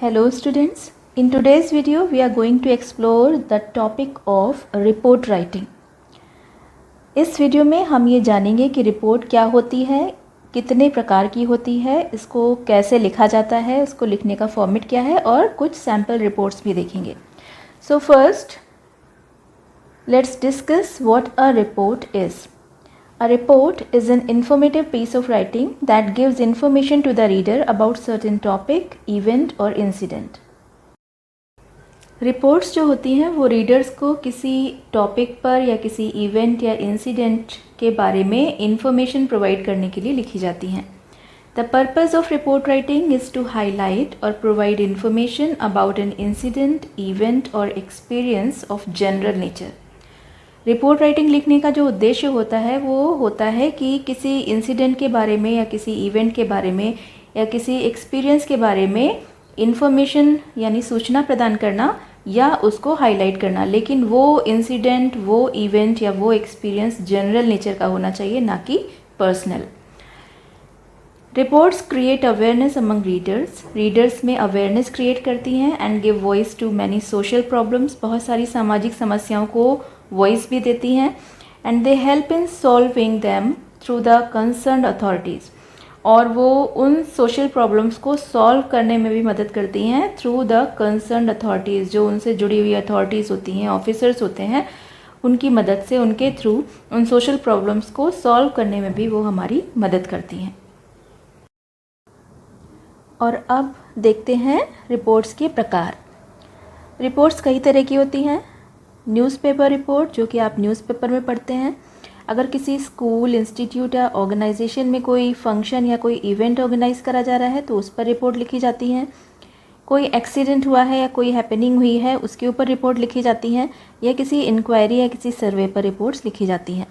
Hello students, in today's video we are going to explore the topic of report writing. इस video में हम ये जानेंगे कि रिपोर्ट क्या होती है, कितने प्रकार की होती है, इसको कैसे लिखा जाता है, उसको लिखने का फॉर्मेट क्या है और कुछ सैम्पल रिपोर्ट्स भी देखेंगे. So first, let's discuss what a report is. A report is an informative piece of writing that gives information to the reader about certain topic, event or incident. Reports जो होती हैं वो readers को किसी topic पर या किसी event या इंसिडेंट के बारे में इंफॉर्मेशन प्रोवाइड करने के लिए लिखी जाती हैं. The purpose of report writing is to highlight और provide information about an incident, event और experience of general nature. Report writing लिखने का जो उद्देश्य होता है वो होता है कि किसी इंसिडेंट के बारे में या किसी इवेंट के बारे में या किसी एक्सपीरियंस के बारे में इंफॉर्मेशन यानी सूचना प्रदान करना या उसको हाईलाइट करना, लेकिन वो इंसिडेंट, वो इवेंट या वो एक्सपीरियंस जनरल नेचर का होना चाहिए, ना कि personal. Reports create awareness among readers. Readers में अवेयरनेस क्रिएट करती हैं and give voice to many social problems. बहुत सारी सामाजिक समस्याओं को वॉइस भी देती हैं. And they help in solving them through the concerned authorities. और वो उन सोशल प्रॉब्लम्स को सॉल्व करने में भी मदद करती हैं थ्रू द कंसर्न्ड अथॉरिटीज़. जो उनसे जुड़ी हुई अथॉरिटीज़ होती हैं, ऑफिसर्स होते हैं, उनकी मदद से, उनके थ्रू उन सोशल प्रॉब्लम्स को सॉल्व करने में भी वो हमारी मदद करती हैं. और अब देखते हैं रिपोर्ट्स के प्रकार. रिपोर्ट्स कई तरह की होती हैं. न्यूज़पेपर रिपोर्ट, जो कि आप न्यूज़पेपर में पढ़ते हैं. अगर किसी स्कूल, इंस्टीट्यूट या ऑर्गेनाइजेशन में कोई फंक्शन या कोई इवेंट ऑर्गेनाइज करा जा रहा है तो उस पर रिपोर्ट लिखी जाती है. कोई एक्सीडेंट हुआ है या कोई हैपनिंग हुई है उसके ऊपर रिपोर्ट लिखी जाती हैं, या किसी इंक्वायरी या किसी सर्वे पर रिपोर्ट्स लिखी जाती हैं.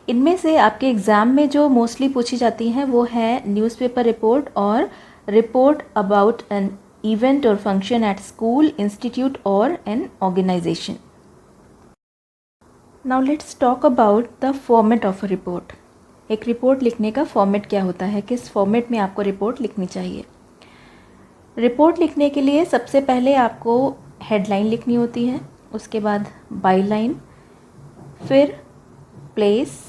इनमें से आपके एग्ज़ाम में जो मोस्टली पूछी जाती हैं वो है न्यूज़पेपर रिपोर्ट और report about an event or function at school, institute or an organization. Now let's talk about the format of a report. एक रिपोर्ट लिखने का फॉर्मेट क्या होता है, किस फॉर्मेट में आपको रिपोर्ट लिखनी चाहिए. रिपोर्ट लिखने के लिए सबसे पहले आपको हेडलाइन लिखनी होती है, उसके बाद बाईलाइन, फिर प्लेस,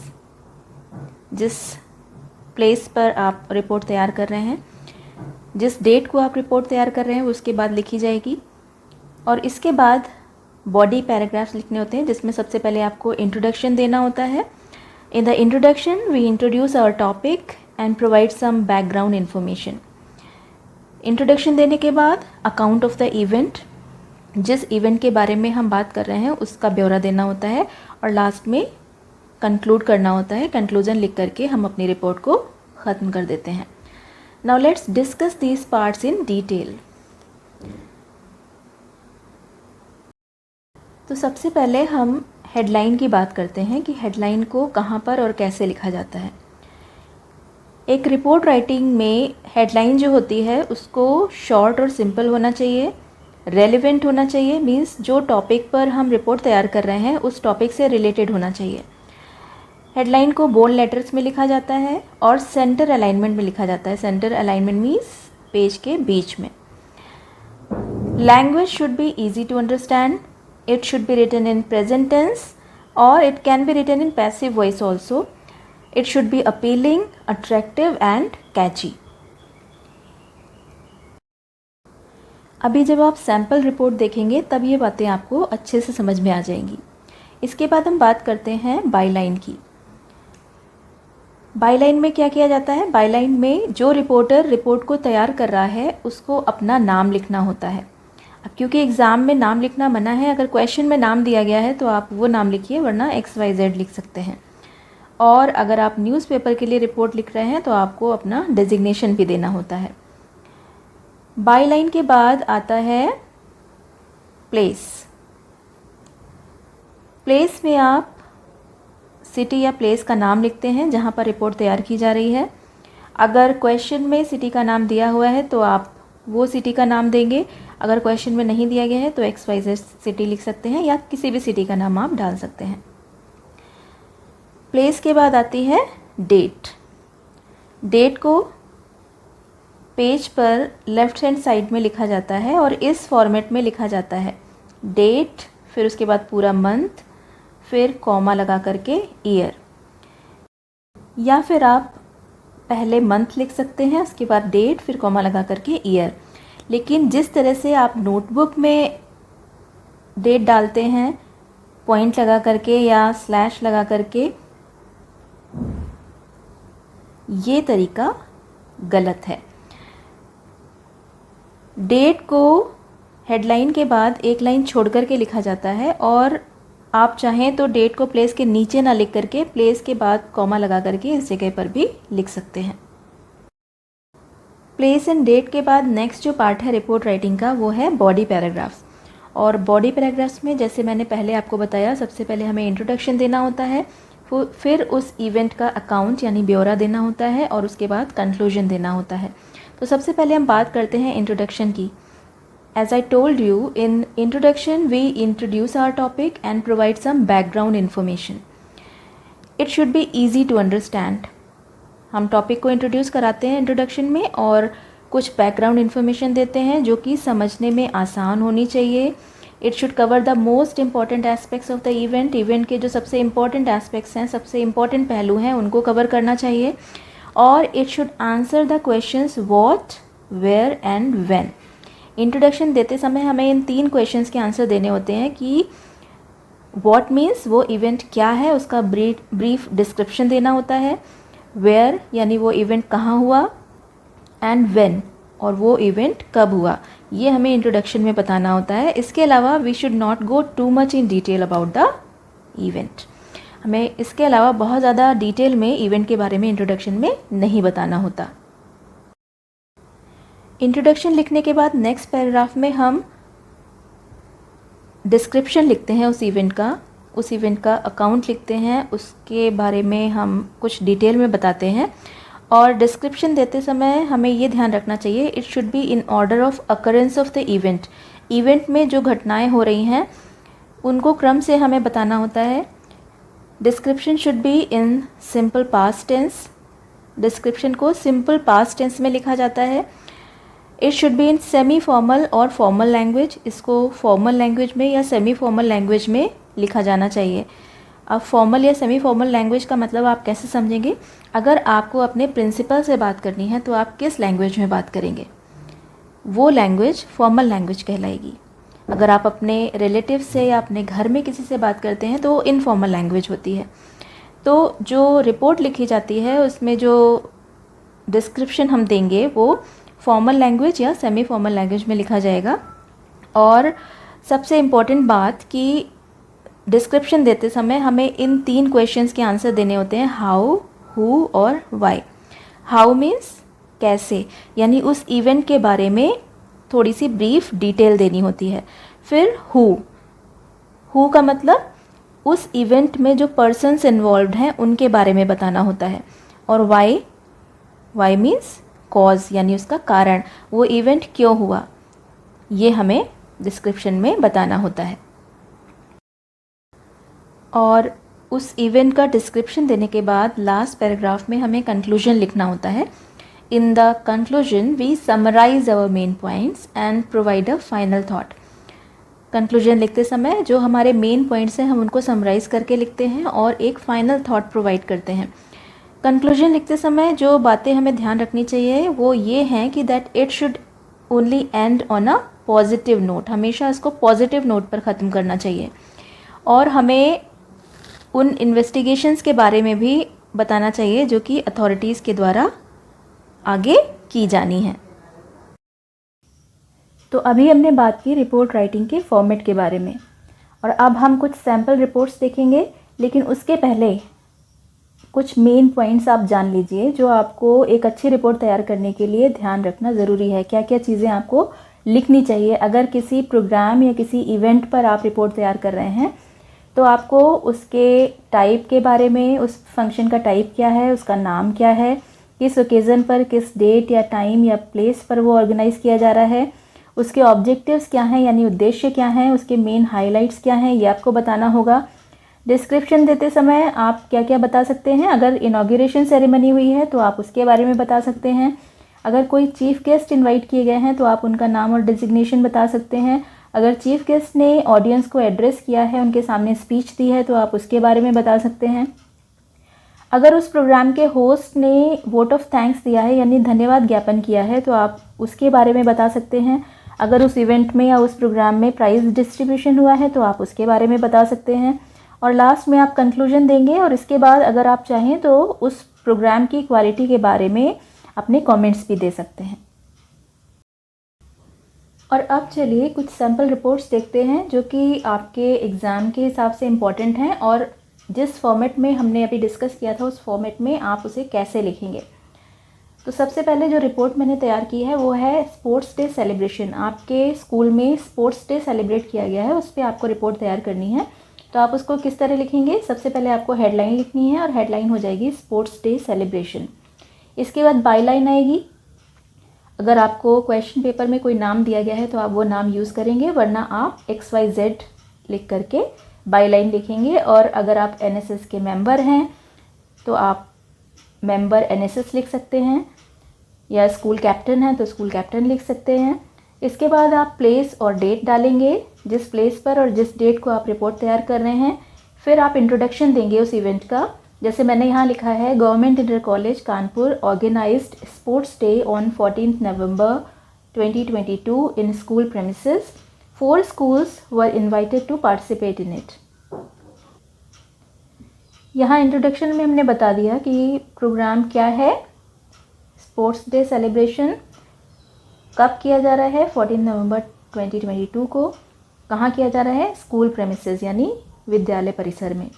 जिस प्लेस पर आप रिपोर्ट तैयार कर रहे हैं, जिस डेट को आप रिपोर्ट तैयार कर रहे हैं उसके बाद लिखी जाएगी. और इसके बाद बॉडी पैराग्राफ्स लिखने होते हैं, जिसमें सबसे पहले आपको इंट्रोडक्शन देना होता है. In the introduction we introduce our topic and provide some background information. Introduction देने के बाद अकाउंट ऑफ द इवेंट, जिस इवेंट के बारे में हम बात कर रहे हैं उसका ब्यौरा देना होता है. और लास्ट में कंक्लूड करना होता है. कंक्लूजन लिख करके हम अपनी रिपोर्ट को ख़त्म कर देते हैं. Now let's discuss these parts in detail. तो सबसे पहले हम हेडलाइन की बात करते हैं कि हेडलाइन को कहाँ पर और कैसे लिखा जाता है. एक रिपोर्ट राइटिंग में हेडलाइन जो होती है उसको शॉर्ट और सिंपल होना चाहिए, रेलेवेंट होना चाहिए, मींस जो टॉपिक पर हम रिपोर्ट तैयार कर रहे हैं उस टॉपिक से रिलेटेड होना चाहिए. हेडलाइन को बोल्ड लेटर्स में लिखा जाता है और सेंटर अलाइनमेंट में लिखा जाता है. सेंटर अलाइनमेंट मीन्स पेज के बीच में. Language should be easy to understand. It should be written in present tense or it can be written in passive voice also. It should be appealing, attractive and catchy. अभी जब आप sample report देखेंगे तब ये बातें आपको अच्छे से समझ में आ जाएंगी. इसके बाद हम बात करते हैं बाईलाइन की. बाईलाइन में क्या किया जाता है. बाईलाइन में जो रिपोर्टर रिपोर्ट को तैयार कर रहा है उसको अपना नाम लिखना होता है. अब क्योंकि एग्ज़ाम में नाम लिखना मना है, अगर क्वेश्चन में नाम दिया गया है तो आप वो नाम लिखिए, वरना XYZ लिख सकते हैं. और अगर आप न्यूज़पेपर के लिए रिपोर्ट लिख रहे हैं तो आपको अपना डेजिग्नेशन भी देना होता है. बाईलाइन के बाद आता है प्लेस. प्लेस में आप सिटी या प्लेस का नाम लिखते हैं जहाँ पर रिपोर्ट तैयार की जा रही है. अगर क्वेश्चन में सिटी का नाम दिया हुआ है तो आप वो सिटी का नाम देंगे. अगर क्वेश्चन में नहीं दिया गया है तो XYZ सिटी लिख सकते हैं या किसी भी सिटी का नाम आप डाल सकते हैं. प्लेस के बाद आती है डेट. डेट को पेज पर लेफ़्ट हैंड साइड में लिखा जाता है और इस फॉर्मेट में लिखा जाता है डेट, फिर उसके बाद पूरा मंथ, फिर कॉमा लगा करके ईयर। या फिर आप पहले मंथ लिख सकते हैं, उसके बाद डेट, फिर कॉमा लगा करके ईयर। लेकिन जिस तरह से आप नोटबुक में डेट डालते हैं पॉइंट लगा करके या स्लैश लगा करके, ये तरीका गलत है। डेट को हेडलाइन के बाद एक लाइन छोड़ करके लिखा जाता है और आप चाहें तो डेट को प्लेस के नीचे ना लिख करके प्लेस के बाद कॉमा लगा करके इस जगह पर भी लिख सकते हैं। प्लेस एंड डेट के बाद नेक्स्ट जो पार्ट है रिपोर्ट राइटिंग का वो है बॉडी पैराग्राफ्स। और बॉडी पैराग्राफ्स में जैसे मैंने पहले आपको बताया, सबसे पहले हमें इंट्रोडक्शन देना होता है, फिर उस इवेंट का अकाउंट यानी ब्यौरा देना होता है और उसके बाद कंक्लूजन देना होता है। तो सबसे पहले हम बात करते हैं इंट्रोडक्शन की। As I told you, in introduction we introduce our topic and provide some background information. It should be easy to understand. हम टॉपिक को इंट्रोड्यूस कराते हैं इंट्रोडक्शन में और कुछ बैकग्राउंड इन्फॉर्मेशन देते हैं जो कि समझने में आसान होनी चाहिए। It should cover the most important aspects of the event. Event के जो सबसे इम्पॉर्टेंट एस्पेक्ट्स हैं, सबसे इम्पॉर्टेंट पहलू हैं, उनको कवर करना चाहिए। और it should answer the questions what, where and when. Introduction देते समय हमें इन 3 क्वेश्चंस के आंसर देने होते हैं कि व्हाट मीन्स वो इवेंट क्या है, उसका ब्रीफ डिस्क्रिप्शन देना होता है। वेयर यानी वो इवेंट कहाँ हुआ, एंड व्हेन और वो इवेंट कब हुआ, ये हमें इंट्रोडक्शन में बताना होता है। इसके अलावा we should not go too much in detail about the event. हमें इसके अलावा बहुत ज़्यादा डिटेल में इवेंट के बारे में इंट्रोडक्शन में नहीं बताना होता। इंट्रोडक्शन लिखने के बाद नेक्स्ट पैराग्राफ में हम डिस्क्रिप्शन लिखते हैं उस इवेंट का अकाउंट लिखते हैं, उसके बारे में हम कुछ डिटेल में बताते हैं। और डिस्क्रिप्शन देते समय हमें ये ध्यान रखना चाहिए, it should be in order of occurrence of the event. Event में जो घटनाएं हो रही हैं उनको क्रम से हमें बताना होता है। Description should be in simple past tense. Description को सिंपल पास्ट टेंस में लिखा जाता है। It should be in semi formal और फॉर्मल लैंग्वेज। इसको फॉर्मल लैंग्वेज में या सेमी फॉर्मल लैंग्वेज में लिखा जाना चाहिए। अब फॉर्मल या सेमी फॉर्मल लैंग्वेज का मतलब आप कैसे समझेंगे? अगर आपको अपने प्रिंसिपल से बात करनी है तो आप किस लैंग्वेज में बात करेंगे? वो लैंग्वेज फॉर्मल लैंग्वेज कहलाएगी। अगर आप अपने रिलेटिव से या अपने घर में किसी से बात करते हैं तो इनफॉर्मल लैंग्वेज होती है। तो जो रिपोर्ट लिखी जाती है उसमें जो डिस्क्रिप्शन हम देंगे वो फॉर्मल लैंग्वेज या सेमी फॉर्मल लैंग्वेज में लिखा जाएगा। और सबसे इम्पॉर्टेंट बात कि डिस्क्रिप्शन देते समय हमें इन 3 क्वेश्चंस के आंसर देने होते हैं, हाउ, हु और वाई। हाउ मीन्स कैसे, यानी उस इवेंट के बारे में थोड़ी सी ब्रीफ डिटेल देनी होती है। फिर हु का मतलब उस इवेंट में जो पर्सन्स इन्वॉल्व्ड हैं उनके बारे में बताना होता है। और वाई मीन्स कॉज, यानी उसका कारण, वो इवेंट क्यों हुआ, ये हमें डिस्क्रिप्शन में बताना होता है। और उस इवेंट का डिस्क्रिप्शन देने के बाद लास्ट पैराग्राफ में हमें कंक्लूजन लिखना होता है। In the conclusion we summarise our main points and provide a final thought. Conclusion लिखते समय जो हमारे मेन पॉइंट्स हैं हम उनको समराइज करके लिखते हैं और एक फाइनल थॉट प्रोवाइड करते हैं। कंक्लूजन लिखते समय जो बातें हमें ध्यान रखनी चाहिए वो ये हैं कि that it should only and on a positive note. हमेशा इसको पॉजिटिव नोट पर ख़त्म करना चाहिए। और हमें उन इन्वेस्टिगेशंस के बारे में भी बताना चाहिए जो कि अथॉरिटीज़ के द्वारा आगे की जानी है। तो अभी हमने बात की रिपोर्ट राइटिंग के फॉर्मेट के बारे में और अब हम कुछ सैम्पल रिपोर्ट्स देखेंगे, लेकिन उसके पहले कुछ मेन पॉइंट्स आप जान लीजिए जो आपको एक अच्छी रिपोर्ट तैयार करने के लिए ध्यान रखना ज़रूरी है। क्या क्या चीज़ें आपको लिखनी चाहिए अगर किसी प्रोग्राम या किसी इवेंट पर आप रिपोर्ट तैयार कर रहे हैं, तो आपको उसके टाइप के बारे में, उस फंक्शन का टाइप क्या है, उसका नाम क्या है, किस ओकेज़न पर, किस डेट या टाइम या प्लेस पर वो ऑर्गेनाइज़ किया जा रहा है, उसके ऑब्जेक्टिव्स क्या हैं यानी उद्देश्य क्या हैं, उसके मेन हाइलाइट्स क्या हैं, ये आपको बताना होगा। डिस्क्रिप्शन देते समय आप क्या क्या बता सकते हैं? अगर इनॉग्रेशन सेरेमनी हुई है तो आप उसके बारे में बता सकते हैं। अगर कोई चीफ़ गेस्ट इनवाइट किए गए हैं तो आप उनका नाम और डिजिग्नेशन बता सकते हैं। अगर चीफ़ गेस्ट ने ऑडियंस को एड्रेस किया है, उनके सामने स्पीच दी है, तो आप उसके बारे में बता सकते हैं। अगर उस प्रोग्राम के होस्ट ने वोट ऑफ थैंक्स दिया है यानी धन्यवाद ज्ञापन किया है तो आप उसके बारे में बता सकते हैं। अगर उस इवेंट में या उस प्रोग्राम में प्राइज़ डिस्ट्रीब्यूशन हुआ है तो आप उसके बारे में बता सकते हैं। और लास्ट में आप कंक्लूजन देंगे और इसके बाद अगर आप चाहें तो उस प्रोग्राम की क्वालिटी के बारे में अपने कमेंट्स भी दे सकते हैं। और अब चलिए कुछ सैम्पल रिपोर्ट्स देखते हैं जो कि आपके एग्ज़ाम के हिसाब से इम्पॉर्टेंट हैं और जिस फॉर्मेट में हमने अभी डिस्कस किया था उस फॉर्मेट में आप उसे कैसे लिखेंगे। तो सबसे पहले जो रिपोर्ट मैंने तैयार की है वो है स्पोर्ट्स डे सेलिब्रेशन। आपके स्कूल में स्पोर्ट्स डे सेलिब्रेट किया गया है, उस पर आपको रिपोर्ट तैयार करनी है। तो आप उसको किस तरह लिखेंगे, सबसे पहले आपको हेडलाइन लिखनी है और हेडलाइन हो जाएगी स्पोर्ट्स डे सेलिब्रेशन। इसके बाद बाईलाइन आएगी। अगर आपको क्वेश्चन पेपर में कोई नाम दिया गया है तो आप वो नाम यूज़ करेंगे, वरना आप XYZ लिख करके बाईलाइन लिखेंगे। और अगर आप NSS के मेंबर हैं तो आप मेंबर NSS लिख सकते हैं, या स्कूल कैप्टन हैं तो स्कूल कैप्टन लिख सकते हैं। इसके बाद आप प्लेस और डेट डालेंगे, जिस प्लेस पर और जिस डेट को आप रिपोर्ट तैयार कर रहे हैं। फिर आप इंट्रोडक्शन देंगे उस इवेंट का, जैसे मैंने यहाँ लिखा है government inter college Kanpur organised sports day on 14 November 2022 in school premises. 4 schools were invited to participate in it। यहाँ इंट्रोडक्शन में हमने बता दिया कि प्रोग्राम क्या है, स्पोर्ट्स डे सेलिब्रेशन कब किया जा रहा है, 14 नवंबर 2022 को। कहाँ किया जा रहा है, स्कूल प्रेमिसेस यानी विद्यालय परिसर में।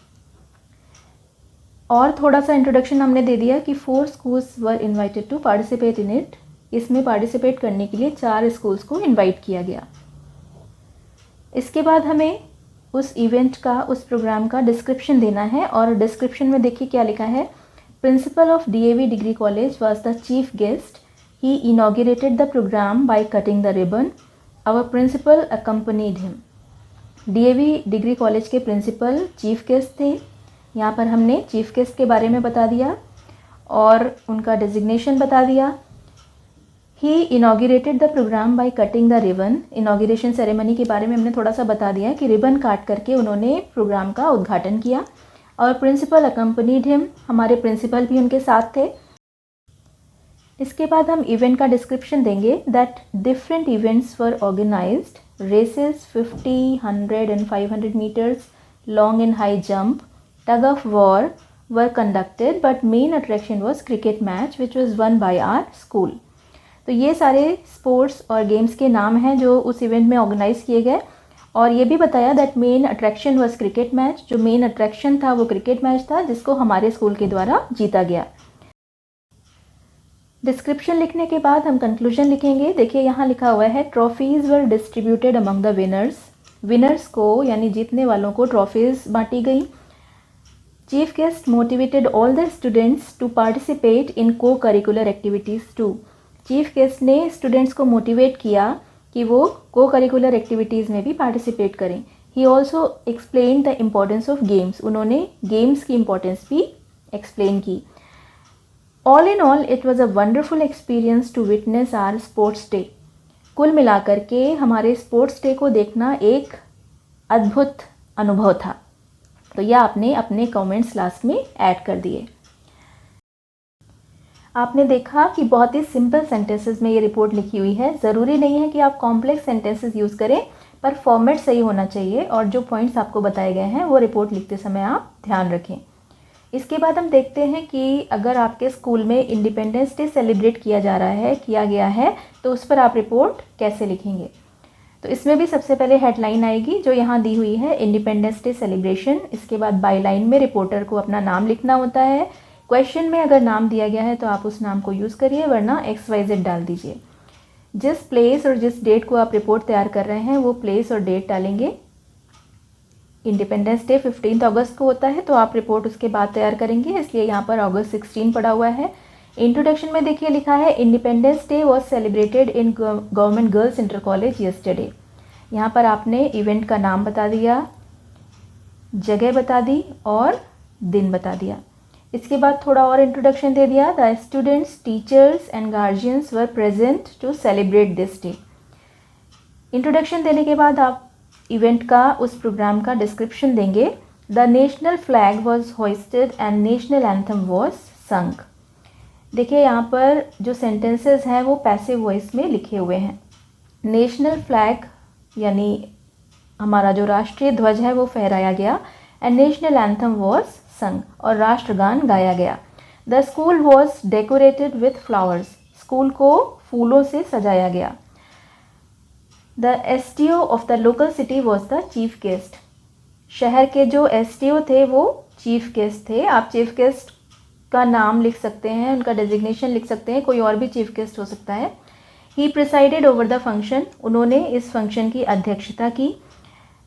और थोड़ा सा इंट्रोडक्शन हमने दे दिया कि 4 schools were invited to participate in it। इसमें पार्टिसिपेट करने के लिए 4 स्कूल्स को इनवाइट किया गया। इसके बाद हमें उस इवेंट का, उस प्रोग्राम का डिस्क्रिप्शन देना है। और डिस्क्रिप्शन में देखिए क्या लिखा है, principal of DAV degree college was the chief guest. He inaugurated the programme by cutting the ribbon. Our principal accompanied him. DAV degree college के प्रिंसिपल चीफ गेस्ट थे। यहाँ पर हमने चीफ गेस्ट के बारे में बता दिया और उनका डिजिग्नेशन बता दिया। He inaugurated the programme by cutting the ribbon. Inauguration ceremony के बारे में हमने थोड़ा सा बता दिया कि रिबन काट करके उन्होंने प्रोग्राम का उद्घाटन किया। और प्रिंसिपल अकम्पनीड हिम, हमारे प्रिंसिपल भी उनके साथ थे। इसके बाद हम इवेंट का डिस्क्रिप्शन देंगे that different events were organised. Races 50, 100 and 500 meters, long and high jump, tug of war were conducted, but main attraction was cricket match which was won by our school। तो ये सारे sports और games के नाम हैं जो उस event में ऑर्गेनाइज किए गए। और ये भी बताया that main attraction was cricket match. जो मेन अट्रैक्शन था वो क्रिकेट मैच था जिसको हमारे स्कूल के द्वारा जीता गया। डिस्क्रिप्शन लिखने के बाद हम कंक्लूजन लिखेंगे। देखिए यहाँ लिखा हुआ है trophies were distributed among the winners. Winners को यानी जीतने वालों को ट्रॉफीज़ बांटी गई। Chief guest motivated all the students to participate in co curricular activities too. Chief guest ने स्टूडेंट्स को मोटिवेट किया कि वो को करिकुलर एक्टिविटीज़ में भी पार्टिसिपेट करें। He also explain the importance of games. उन्होंने गेम्स की इम्पोर्टेंस भी एक्सप्लेन की। All in all it was a wonderful experience to witness our sports day. कुल मिलाकर के हमारे स्पोर्ट्स डे को देखना एक अद्भुत अनुभव था। तो यह आपने अपने कमेंट्स लास्ट में ऐड कर दिए। आपने देखा कि बहुत ही सिंपल सेंटेंसेस में ये रिपोर्ट लिखी हुई है। ज़रूरी नहीं है कि आप कॉम्प्लेक्स सेंटेंसेस यूज़ करें, पर फॉर्मेट सही होना चाहिए और जो पॉइंट्स आपको बताए गए हैं वो रिपोर्ट लिखते समय आप ध्यान रखें। इसके बाद हम देखते हैं कि अगर आपके स्कूल में इंडिपेंडेंस डे सेलिब्रेट किया गया है तो उस पर आप रिपोर्ट कैसे लिखेंगे। तो इसमें भी सबसे पहले हेडलाइन आएगी जो यहाँ दी हुई है, इंडिपेंडेंस डे सेलिब्रेशन। इसके बाद बाईलाइन में रिपोर्टर को अपना नाम लिखना होता है। क्वेश्चन में अगर नाम दिया गया है तो आप उस नाम को यूज़ करिए, वरना XYZ डाल दीजिए। जिस प्लेस और जिस डेट को आप रिपोर्ट तैयार कर रहे हैं वो प्लेस और डेट डालेंगे। इंडिपेंडेंस डे 15 अगस्त को होता है तो आप रिपोर्ट उसके बाद तैयार करेंगे, इसलिए यहाँ पर अगस्त 16 पड़ा हुआ है। इंट्रोडक्शन में देखिए लिखा है independence day was celebrated in government girls inter college yesterday. यहाँ पर आपने इवेंट का नाम बता दिया, जगह बता दी और दिन बता दिया। इसके बाद थोड़ा और इंट्रोडक्शन दे दिया। The students, teachers and guardians were present to celebrate this day. Introduction देने के बाद आप इवेंट का, उस प्रोग्राम का डिस्क्रिप्शन देंगे। The national flag was hoisted and national anthem was sung. देखिए यहाँ पर जो सेंटेंसेस हैं वो पैसिव वॉइस में लिखे हुए हैं। नेशनल फ्लैग यानी हमारा जो राष्ट्रीय ध्वज है वो फहराया गया, एंड नेशनल एंथम वॉज संग, और राष्ट्रगान गाया गया। The school was decorated with flowers. School को फूलों से सजाया गया। The STO of the local city was the chief guest. शहर के जो एसटीओ थे वो चीफ गेस्ट थे। आप चीफ गेस्ट का नाम लिख सकते हैं, उनका डेजिग्नेशन लिख सकते हैं, कोई और भी चीफ गेस्ट हो सकता है। He presided over the function. उन्होंने इस फंक्शन की अध्यक्षता की।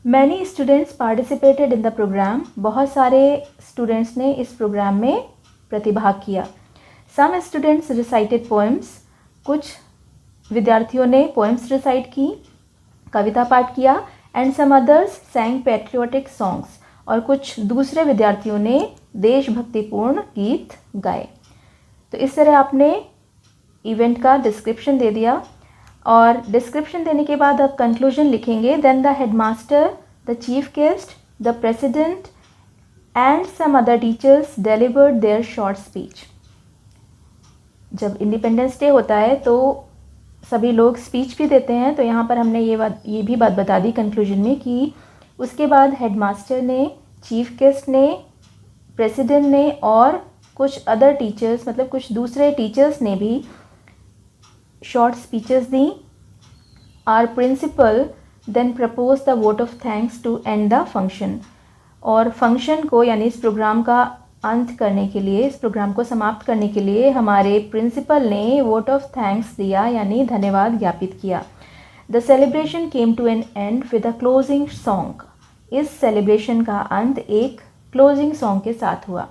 Many students participated in the programme. बहुत सारे स्टूडेंट्स ने इस प्रोग्राम में प्रतिभाग किया। Some students recited poems. कुछ विद्यार्थियों ने पोएम्स रिसाइट की, कविता पाठ किया। And some others sang patriotic songs. और कुछ दूसरे विद्यार्थियों ने देशभक्तिपूर्ण गीत गाए। तो इस तरह आपने इवेंट का डिस्क्रिप्शन दे दिया, और डिस्क्रिप्शन देने के बाद आप कंक्लूजन लिखेंगे। Then the headmaster, the chief guest, the president and some other teachers delivered their short speech. जब इंडिपेंडेंस डे होता है तो सभी लोग स्पीच भी देते हैं, तो यहाँ पर हमने ये भी बात बता दी कंक्लूजन में कि उसके बाद हेडमास्टर ने, चीफ गेस्ट ने, प्रेसिडेंट ने और कुछ अदर टीचर्स, मतलब कुछ दूसरे टीचर्स ने भी शॉर्ट स्पीचेस दी। Our principal then propose the vote of thanks to end the function. और फंक्शन को यानी इस प्रोग्राम का अंत करने के लिए, इस प्रोग्राम को समाप्त करने के लिए हमारे प्रिंसिपल ने वोट ऑफ थैंक्स दिया, यानी धन्यवाद ज्ञापित किया। The celebration came to an end with a closing song. इस सेलिब्रेशन का अंत एक क्लोजिंग सॉन्ग के साथ हुआ।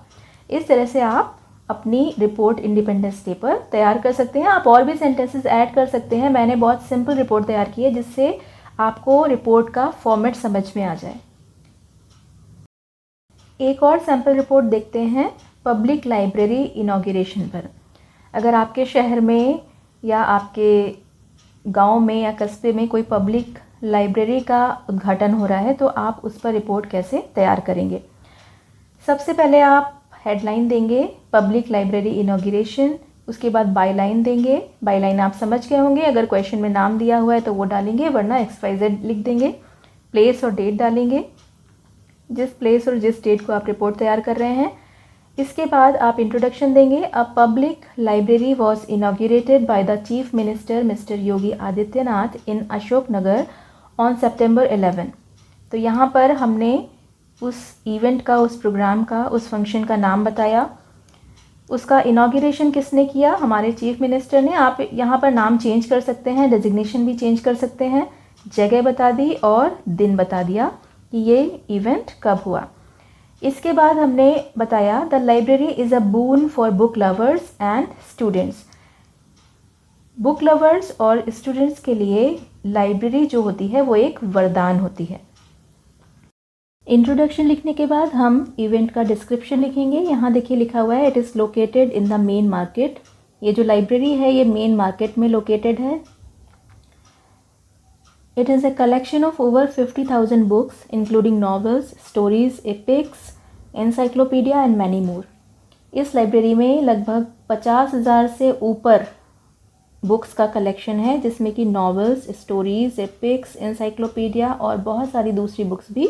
इस तरह से आप अपनी रिपोर्ट इंडिपेंडेंस डे पर तैयार कर सकते हैं। आप और भी सेंटेंसेस ऐड कर सकते हैं। मैंने बहुत सिंपल रिपोर्ट तैयार की है जिससे आपको रिपोर्ट का फॉर्मेट समझ में आ जाए। एक और सैम्पल रिपोर्ट देखते हैं पब्लिक लाइब्रेरी इनॉग्रेशन पर। अगर आपके शहर में या आपके गांव में या कस्बे में कोई पब्लिक लाइब्रेरी का उद्घाटन हो रहा है तो आप उस पर रिपोर्ट कैसे तैयार करेंगे। सबसे पहले आप हेडलाइन देंगे पब्लिक लाइब्रेरी इनॉग्रेशन, उसके बाद बायलाइन देंगे। बायलाइन आप समझ गए होंगे, अगर क्वेश्चन में नाम दिया हुआ है तो वो डालेंगे, वरना XYZ लिख देंगे। प्लेस और डेट डालेंगे, जिस प्लेस और जिस डेट को आप रिपोर्ट तैयार कर रहे हैं। इसके बाद आप इंट्रोडक्शन देंगे। A public library was inaugurated by the chief minister mister Yogi Adityanath in Ashok Nagar on September 11। तो यहाँ पर हमने उस इवेंट का, उस प्रोग्राम का, उस फंक्शन का नाम बताया। उसका इनॉग्रेशन किसने किया? हमारे चीफ मिनिस्टर ने। आप यहाँ पर नाम चेंज कर सकते हैं, डेजिग्नेशन भी चेंज कर सकते हैं, जगह बता दी और दिन बता दिया कि ये इवेंट कब हुआ। इसके बाद हमने बताया the library is a boon for book lovers and students. Book lovers और स्टूडेंट्स के लिए लाइब्रेरी जो होती है वो एक वरदान होती है। इंट्रोडक्शन लिखने के बाद हम इवेंट का डिस्क्रिप्शन लिखेंगे। यहाँ देखिए लिखा हुआ है it is located in the main market. ये जो लाइब्रेरी है ये मेन मार्केट में लोकेटेड है। It is a collection of over 50,000 books including novels, stories, epics, encyclopaedia and many more. इस लाइब्रेरी में लगभग 50,000 से ऊपर बुक्स का कलेक्शन है, जिसमें कि नॉवेल्स, स्टोरीज, एपिक्स, एनसाइक्लोपीडिया और बहुत सारी दूसरी बुक्स भी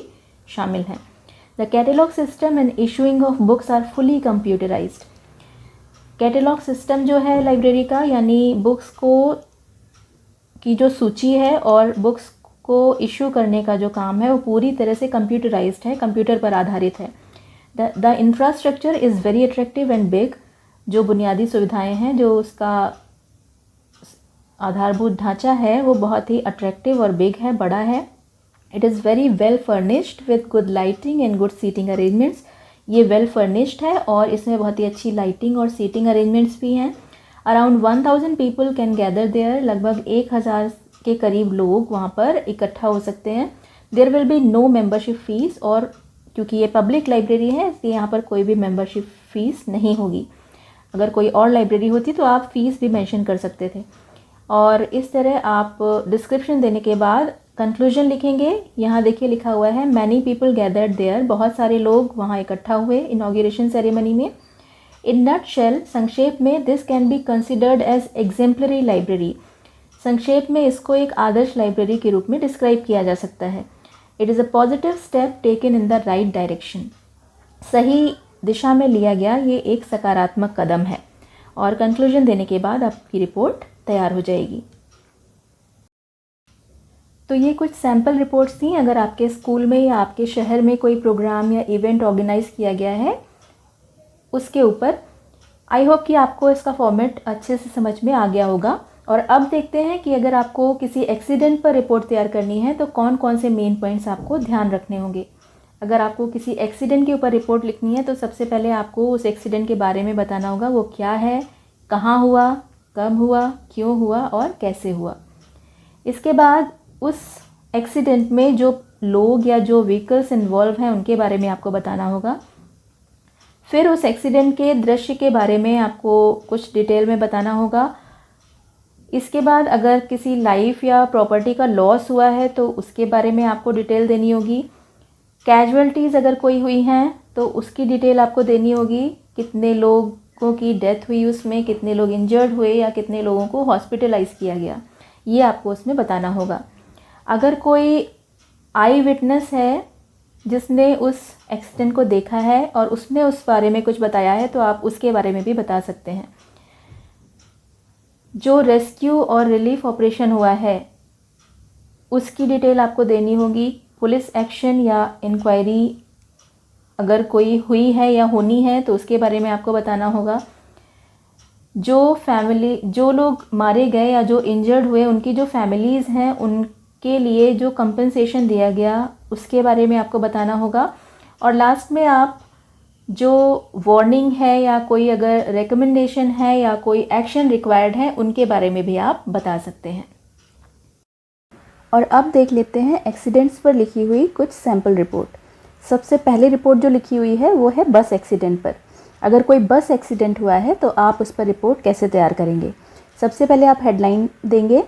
शामिल हैं। The catalogue system and issuing of books are fully computerised. Catalogue system जो है लाइब्रेरी का, यानी बुक्स को की जो सूची है और बुक्स को इशू करने का जो काम है वो पूरी तरह से कंप्यूटराइज्ड है, कंप्यूटर पर आधारित है। The infrastructure is very attractive and big. जो बुनियादी सुविधाएं हैं, जो उसका आधारभूत ढांचा है वो बहुत ही अट्रैक्टिव और बिग है, बड़ा है। It is very well furnished with good lighting and good seating arrangements. ये वेल फर्निश्ड है और इसमें बहुत ही अच्छी लाइटिंग और सीटिंग अरेंजमेंट्स भी हैं। Around 1000 people can gather there. लगभग 1000 के करीब लोग वहाँ पर इकट्ठा हो सकते हैं। There will be no membership fees, और क्योंकि ये पब्लिक लाइब्रेरी है इसलिए यहाँ पर कोई भी मेंबरशिप फ़ीस नहीं होगी। अगर कोई और लाइब्रेरी होती तो आप फ़ीस भी मेंशन कर सकते थे। और इस तरह आप डिस्क्रिप्शन देने के बाद कंक्लूजन लिखेंगे। यहाँ देखिए लिखा हुआ है मैनी पीपल गैदर्ड देयर, बहुत सारे लोग वहाँ इकट्ठा हुए इनॉग्रेशन सेरेमनी में। इन नटशेल, संक्षेप में, this can be considered as exemplary library, संक्षेप में इसको एक आदर्श लाइब्रेरी के रूप में डिस्क्राइब किया जा सकता है। It is a positive step taken in the right direction, सही दिशा में लिया गया ये एक सकारात्मक कदम है। और कंक्लूजन देने के बाद आपकी रिपोर्ट तैयार हो जाएगी। तो ये कुछ सैम्पल रिपोर्ट्स थी। अगर आपके स्कूल में या आपके शहर में कोई प्रोग्राम या इवेंट ऑर्गेनाइज किया गया है उसके ऊपर, आई होप कि आपको इसका फॉर्मेट अच्छे से समझ में आ गया होगा। और अब देखते हैं कि अगर आपको किसी एक्सीडेंट पर रिपोर्ट तैयार करनी है तो कौन कौन से मेन पॉइंट्स आपको ध्यान रखने होंगे। अगर आपको किसी एक्सीडेंट के ऊपर रिपोर्ट लिखनी है तो सबसे पहले आपको उस एक्सीडेंट के बारे में बताना होगा, वो क्या है, कहाँ हुआ, कब हुआ, क्यों हुआ और कैसे हुआ। इसके बाद उस एक्सीडेंट में जो लोग या जो व्हीकल्स इन्वॉल्व हैं उनके बारे में आपको बताना होगा। फिर उस एक्सीडेंट के दृश्य के बारे में आपको कुछ डिटेल में बताना होगा। इसके बाद अगर किसी लाइफ या प्रॉपर्टी का लॉस हुआ है तो उसके बारे में आपको डिटेल देनी होगी। कैजुअल्टीज़ अगर कोई हुई हैं तो उसकी डिटेल आपको देनी होगी, कितने लोगों की डेथ हुई उसमें, कितने लोग इंजर्ड हुए या कितने लोगों को हॉस्पिटलाइज किया गया, ये आपको उसमें बताना होगा। अगर कोई आई विटनेस है जिसने उस एक्सीडेंट को देखा है और उसने उस बारे में कुछ बताया है तो आप उसके बारे में भी बता सकते हैं। जो रेस्क्यू और रिलीफ ऑपरेशन हुआ है उसकी डिटेल आपको देनी होगी। पुलिस एक्शन या इंक्वायरी अगर कोई हुई है या होनी है तो उसके बारे में आपको बताना होगा। जो लोग मारे गए या जो इंजर्ड हुए उनकी जो फैमिलीज़ हैं उनके लिए जो कंपनसेशन दिया गया उसके बारे में आपको बताना होगा। और लास्ट में आप जो वार्निंग है या कोई अगर रिकमेंडेशन है या कोई एक्शन रिक्वायर्ड है उनके बारे में भी आप बता सकते हैं। और अब देख लेते हैं एक्सीडेंट्स पर लिखी हुई कुछ सैम्पल रिपोर्ट। सबसे पहली रिपोर्ट जो लिखी हुई है वो है बस एक्सीडेंट पर। अगर कोई बस एक्सीडेंट हुआ है तो आप उस पर रिपोर्ट कैसे तैयार करेंगे। सबसे पहले आप हेडलाइन देंगे,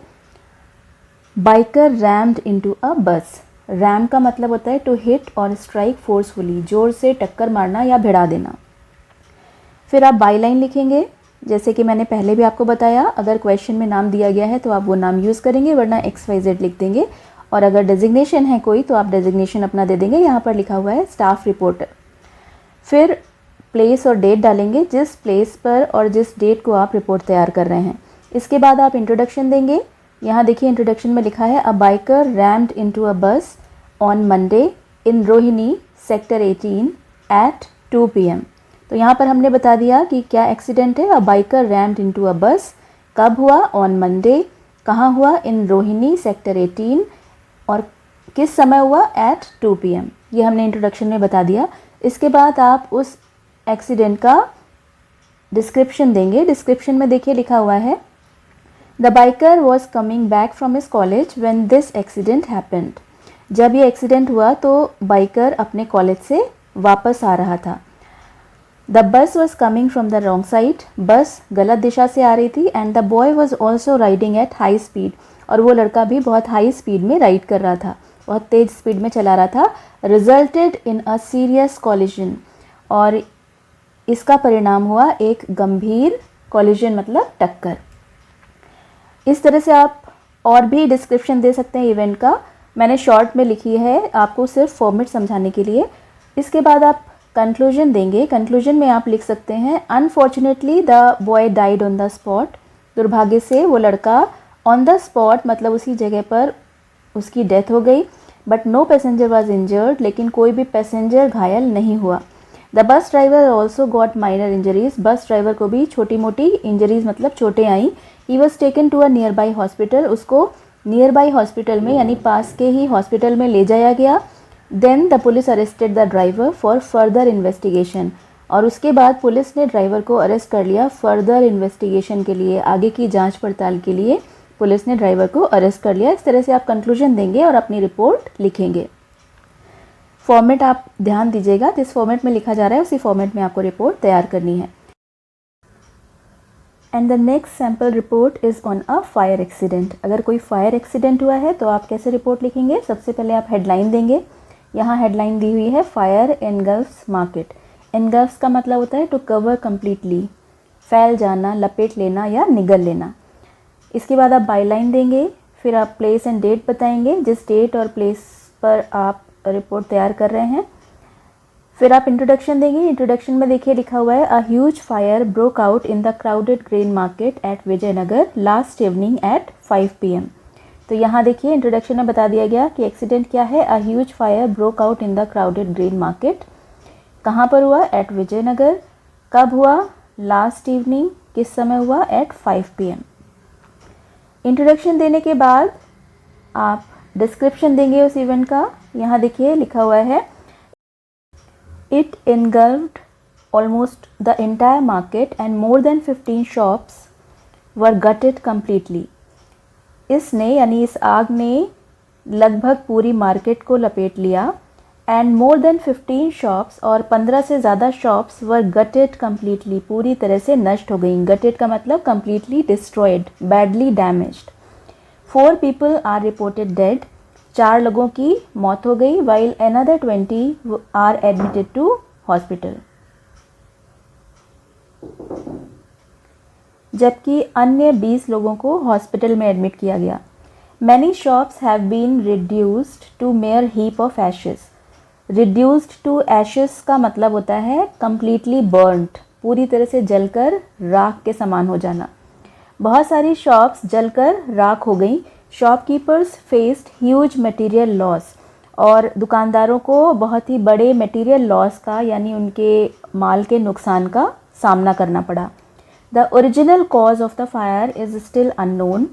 बाइकर रैम्ड इनटू अ बस। रैम का मतलब होता है टू हिट और स्ट्राइक फोर्सफुली, जोर से टक्कर मारना या भिड़ा देना। फिर आप बाई लाइन लिखेंगे, जैसे कि मैंने पहले भी आपको बताया, अगर क्वेश्चन में नाम दिया गया है तो आप वो नाम यूज़ करेंगे, वरना XYZ लिख देंगे। और अगर डेजिग्नेशन है कोई तो आप डेजिग्नेशन अपना दे देंगे। यहाँ पर लिखा हुआ है स्टाफ रिपोर्टर। फिर प्लेस और डेट डालेंगे, जिस प्लेस पर और जिस डेट को आप रिपोर्ट तैयार कर रहे हैं। इसके बाद आप इंट्रोडक्शन देंगे। यहाँ देखिए इंट्रोडक्शन में लिखा है, a biker rammed into a bus on Monday in Rohini sector 18 at 2 PM। तो यहाँ पर हमने बता दिया कि क्या एक्सीडेंट है। A biker rammed into a बस कब हुआ, ऑन मंडे, कहाँ हुआ, इन रोहिणी सेक्टर 18, और किस समय हुआ, एट 2 PM। ये हमने इंट्रोडक्शन में बता दिया। इसके बाद आप उस एक्सीडेंट का डिस्क्रिप्शन देंगे। डिस्क्रिप्शन में देखिए लिखा हुआ है, the biker was coming back from his college when this accident happened. जब ये एक्सीडेंट हुआ तो बाइकर अपने कॉलेज से वापस आ रहा था। The bus was coming from the wrong side. बस गलत दिशा से आ रही थी। And the boy was also riding at high speed. और वो लड़का भी बहुत हाई स्पीड में राइड कर रहा था, बहुत तेज़ स्पीड में चला रहा था। Resulted in a serious collision. और इसका परिणाम हुआ एक गंभीर कॉलिजन, मतलब टक्कर। इस तरह से आप और भी डिस्क्रिप्शन दे सकते हैं इवेंट का। मैंने शॉर्ट में लिखी है आपको सिर्फ फॉर्मेट समझाने के लिए। इसके बाद आप कंक्लूजन देंगे। कंक्लूजन में आप लिख सकते हैं, unfortunately the boy died on the spot. दुर्भाग्य से वो लड़का ऑन द स्पॉट, मतलब उसी जगह पर उसकी डेथ हो गई। But no passenger was injured. लेकिन कोई भी पैसेंजर घायल नहीं हुआ। The bus driver also got minor injuries. Bus driver को भी छोटी मोटी इंजरीज, मतलब चोटें आई। He was taken to a nearby hospital. उसको नियर बाई हॉस्पिटल में, यानी पास के ही हॉस्पिटल में ले जाया गया। Then the police arrested the driver for further investigation. और उसके बाद पुलिस ने ड्राइवर को अरेस्ट कर लिया फर्दर इन्वेस्टिगेशन के लिए, आगे की जांच पड़ताल के लिए पुलिस ने ड्राइवर को अरेस्ट कर लिया। इस तरह से आप कंक्लूजन देंगे और अपनी रिपोर्ट लिखेंगे। फॉर्मेट आप ध्यान दीजिएगा, जिस फॉर्मेट में लिखा जा रहा है उसी फॉर्मेट में आपको रिपोर्ट तैयार करनी है। And the next sample report is on a fire accident. अगर कोई फायर एक्सीडेंट हुआ है तो आप कैसे रिपोर्ट लिखेंगे? सबसे पहले आप हेडलाइन देंगे। यहाँ हेडलाइन दी हुई है फायर एनगल्फ्स मार्केट। एनगल्फ्स का मतलब होता है टू कवर कम्प्लीटली, फैल जाना, लपेट लेना या निगल लेना। इसके बाद आप बायलाइन देंगे, फिर आप प्लेस एंड डेट बताएंगे, जिस डेट और प्लेस पर आप रिपोर्ट तैयार कर रहे हैं। फिर आप इंट्रोडक्शन देंगे। इंट्रोडक्शन में देखिए लिखा हुआ है a huge fire broke out in the crowded grain market at Vijaynagar last evening at 5 PM। तो यहाँ देखिए इंट्रोडक्शन में बता दिया गया कि एक्सीडेंट क्या है। A huge fire broke out in the crowded grain market. कहाँ पर हुआ? एट विजयनगर। कब हुआ? Last evening. किस समय हुआ? Eight 5 PM। इंट्रोडक्शन देने के बाद आप डिस्क्रिप्शन देंगे उस इवेंट का। यहाँ देखिए लिखा हुआ है It engulfed almost the entire market and more than 15 shops were gutted completely. इसने यानी इस आग ने लगभग पूरी मार्केट को लपेट लिया। एंड मोर देन 15 शॉप्स, और 15 से ज़्यादा शॉप्स वर गटेड कम्प्लीटली, पूरी तरह से नष्ट हो गई। गटेड का मतलब completely destroyed, badly damaged. 4 people are reported dead, 4 लोगों की मौत हो गई। While another 20 are admitted to hospital, जबकि अन्य 20 लोगों को हॉस्पिटल में एडमिट किया गया। Many shops have been reduced to mere heap of ashes. Reduced to ashes का मतलब होता है कम्प्लीटली बर्न्ड, पूरी तरह से जलकर राख के समान हो जाना। बहुत सारी शॉप्स जलकर राख हो गई। Shopkeepers faced huge material loss, और दुकानदारों को बहुत ही बड़े मटेरियल लॉस का यानी उनके माल के नुकसान का सामना करना पड़ा। The original cause of the fire is still unknown.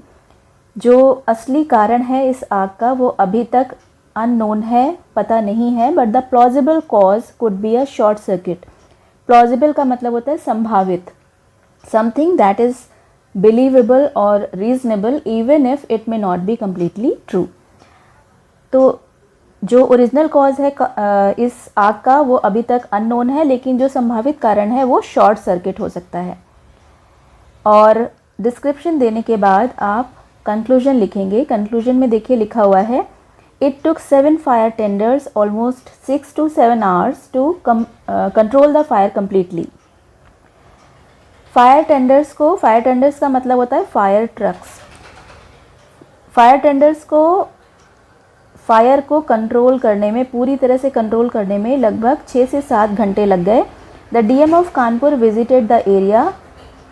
जो असली कारण है इस आग का वो अभी तक अननोन है, पता नहीं है। But the plausible cause could be a short circuit. Plausible का मतलब होता है संभावित, something that is believable or reasonable even if it may not be completely true। तो जो ओरिजिनल कॉज है इस आग का वो अभी तक अननोन है, लेकिन जो संभावित कारण है वो शॉर्ट सर्किट हो सकता है। और डिस्क्रिप्शन देने के बाद आप कंक्लूजन लिखेंगे। कंक्लूजन में देखिए लिखा हुआ है it took 7 fire tenders almost 6 to 7 hours to control the fire completely. Fire tenders का मतलब होता है फायर ट्रक्स। फायर टेंडर्स को फायर को कंट्रोल करने में, पूरी तरह से कंट्रोल करने में लगभग 6 से 7 घंटे लग गए। The DM of Kanpur visited the area.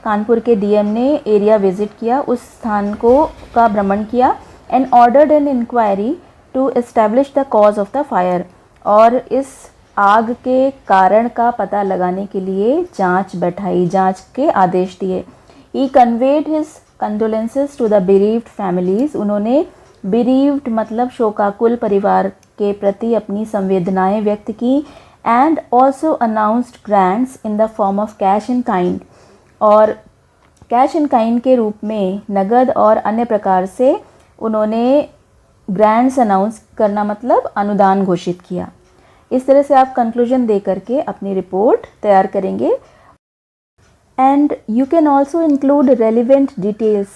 Kanpur के डीएम ने एरिया विजिट किया, उस स्थान को का भ्रमण किया। And ordered an inquiry to establish the cause of the fire, और इस आग के कारण का पता लगाने के लिए जांच बैठाई, जांच के आदेश दिए। He conveyed his condolences to the bereaved families. उन्होंने बेरीव्ड मतलब शोकाकुल परिवार के प्रति अपनी संवेदनाएं व्यक्त की। And also announced grants in the form of cash in kind, और कैश इन काइंड के रूप में नगद और अन्य प्रकार से उन्होंने ग्रांट्स अनाउंस करना मतलब अनुदान घोषित किया। इस तरह से आप कंक्लूजन दे करके अपनी रिपोर्ट तैयार करेंगे। And you can also include relevant details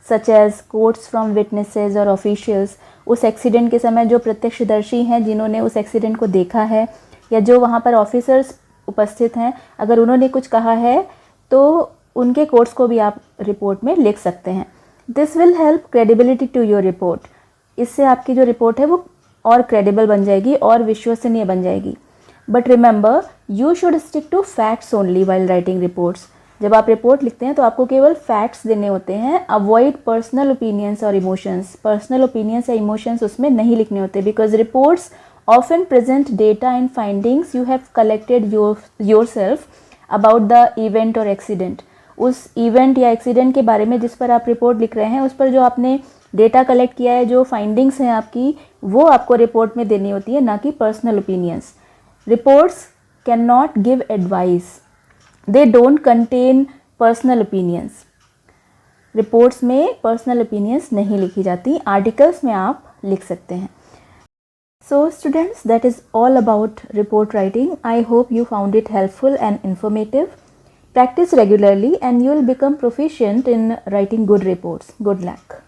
such as quotes from witnesses और ऑफिशियल्स। उस एक्सीडेंट के समय जो प्रत्यक्षदर्शी हैं, जिन्होंने उस एक्सीडेंट को देखा है, या जो वहाँ पर ऑफिसर्स उपस्थित हैं, अगर उन्होंने कुछ कहा है तो उनके कोट्स को भी आप रिपोर्ट में लिख सकते हैं। This will help credibility to your report. इससे आपकी जो रिपोर्ट है वो और क्रेडिबल बन जाएगी और विश्वसनीय बन जाएगी। But remember you should stick to facts only while writing reports. जब आप रिपोर्ट लिखते हैं तो आपको केवल फैक्ट्स देने होते हैं। अवॉइड पर्सनल ओपिनियंस और इमोशंस। पर्सनल ओपिनियंस या इमोशंस उसमें नहीं लिखने होते, because reports often present data and findings you have collected yourself about the event और एक्सीडेंट। उस इवेंट या एक्सीडेंट के बारे में जिस पर आप रिपोर्ट लिख रहे हैं, उस पर जो आपने डेटा कलेक्ट किया है, जो फाइंडिंग्स हैं आपकी, वो आपको रिपोर्ट में देनी होती है, ना कि personal opinions. Reports can not give advice, they don't contain personal opinions. Reports में पर्सनल ओपिनियंस नहीं लिखी जाती, आर्टिकल्स में आप लिख सकते हैं। So students, that is all about report writing. I hope you found it helpful and informative. Practice regularly and you will become proficient in writing good reports. Good luck.